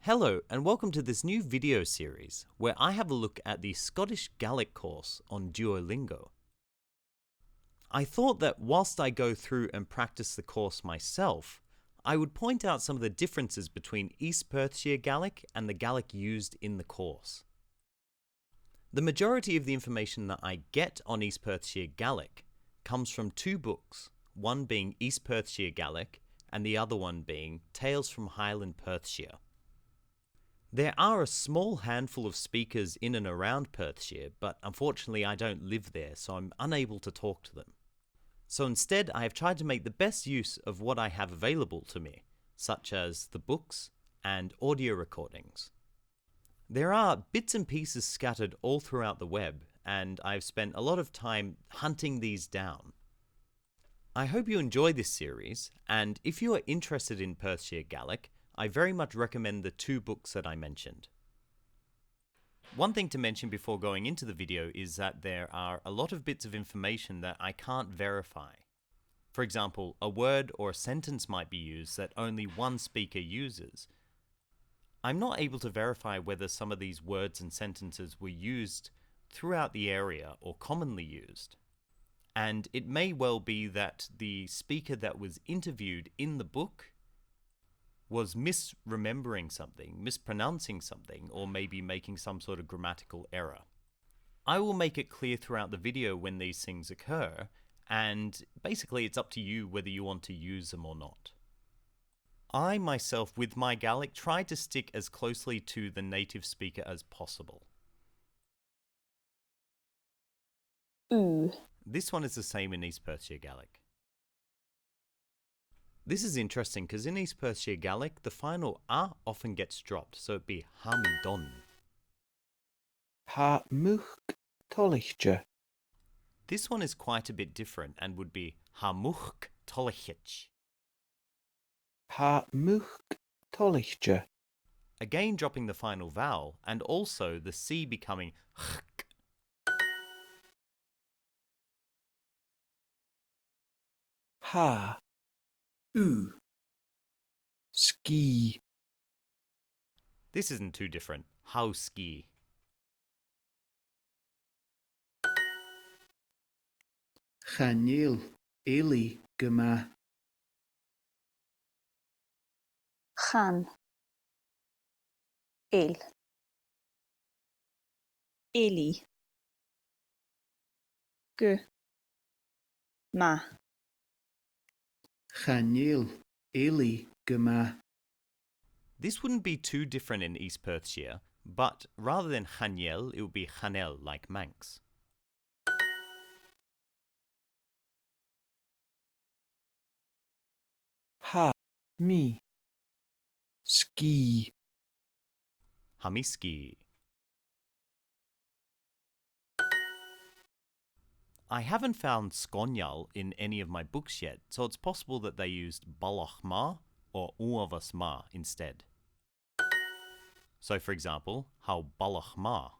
Hello and welcome to this new video series where I have a look at the Scottish Gaelic course on Duolingo. I thought that whilst I go through and practice the course myself, I would point out some of the differences between East Perthshire Gaelic and the Gaelic used in the course. The majority of the information that I get on East Perthshire Gaelic comes from two books, one being East Perthshire Gaelic and the other one being Tales from Highland Perthshire. There are a small handful of speakers in and around Perthshire, but unfortunately I don't live there, so I'm unable to talk to them. So instead I have tried to make the best use of what I have available to me, such as the books and audio recordings. There are bits and pieces scattered all throughout the web, and I've spent a lot of time hunting these down. I hope you enjoy this series, and if you are interested in Perthshire Gaelic, I very much recommend the two books that I mentioned. One thing to mention before going into the video is that there are a lot of bits of information that I can't verify. For example, a word or a sentence might be used that only one speaker uses. I'm not able to verify whether some of these words and sentences were used throughout the area or commonly used. And it may well be that the speaker that was interviewed in the book was misremembering something, mispronouncing something, or maybe making some sort of grammatical error. I will make it clear throughout the video when these things occur, and basically it's up to you whether you want to use them or not. I myself, with my Gaelic, try to stick as closely to the native speaker as possible. Ooh. This one is the same in East Perthshire Gaelic. This is interesting because in East Perthshire Gaelic, the final A often gets dropped, so it'd be Hamidon. Ha much tolichtje. This one is quite a bit different and would be Hamuch Tolichich. Ha much tolichtje. Again dropping the final vowel, and also the C becoming ch. Ha. U. Ski. This isn't too different. Hauski. Chanil. Eli. Gema. Chan. El. Eli. Ge. Ma. Chanil. Eli. Gema. This wouldn't be too different in East Perthshire, but rather than Chaniel, it would be Chanel like Manx. Ha. Mi. Ski. Hamiski. I haven't found Skonyal in any of my books yet, so it's possible that they used Balachma or Uavasma instead. So for example, how Balachma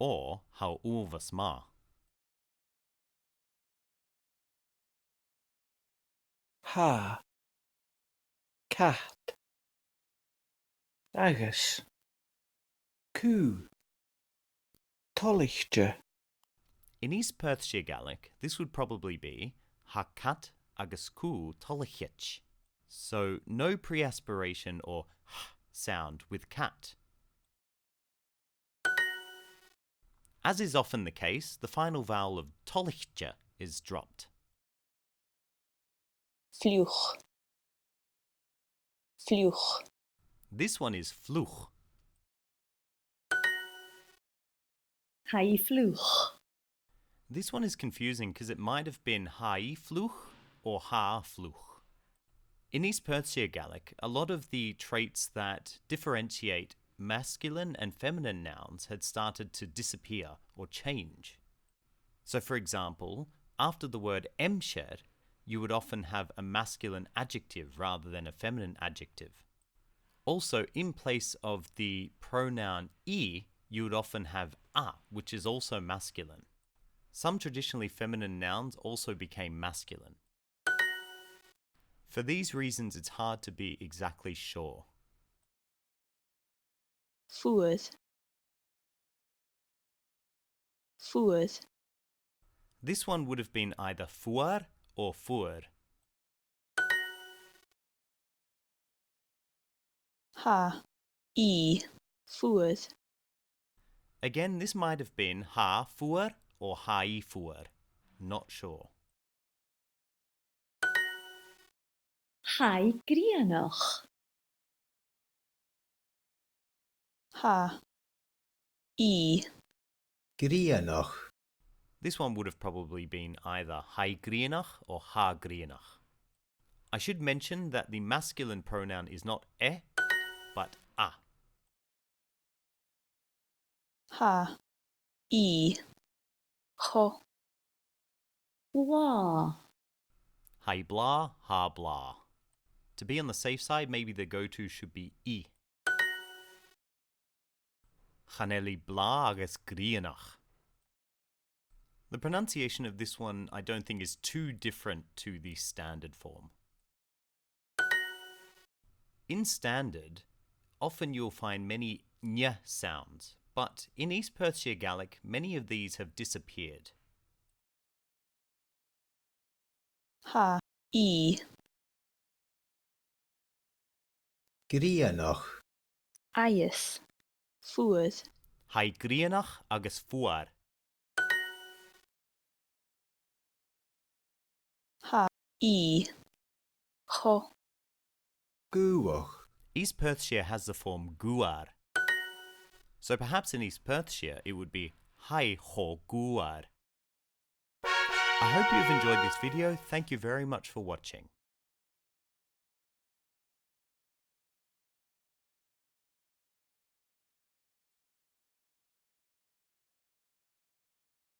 or how Uavasma. Ha. Cat. Agus. Ku. Tolichtje. In East Perthshire Gaelic, this would probably be Hakat agus ku Tolichich. So no pre-aspiration or h sound with cat. As is often the case, the final vowel of Tolichtje is dropped. Fluch. Fluch. This one is fluch. Hai fluch. This one is confusing because it might have been hai fluch or ha fluch. In East Perthshire Gaelic, a lot of the traits that differentiate masculine and feminine nouns had started to disappear or change. So for example, after the word emsher, you would often have a masculine adjective rather than a feminine adjective. Also, in place of the pronoun I, you would often have a, which is also masculine. Some traditionally feminine nouns also became masculine. For these reasons, it's hard to be exactly sure. Food. Food. This one would have been either fuar or fur. Ha. E. Food. Again, this might have been ha fur or hai fur. Not sure. Hai grianach. Ha. E. Grianach. This one would have probably been either hai grianach or ha grianach. I should mention that the masculine pronoun is not e, but a. Ha. E. Ho. Wa. Hai blah, ha blah. To be on the safe side, maybe the go-to should be I. Chaneli blah agus grianach. The pronunciation of this one I don't think is too different to the standard form. In standard, often you'll find many ñ sounds, but in East Perthshire Gaelic, many of these have disappeared. Ha. E. Grianach. Ias. Food. Hai grianach agus fuar. Ha. E. Ho. Guach. East Perthshire has the form guar. So perhaps in East Perthshire it would be hai ho guar. I hope you've enjoyed this video. Thank you very much for watching.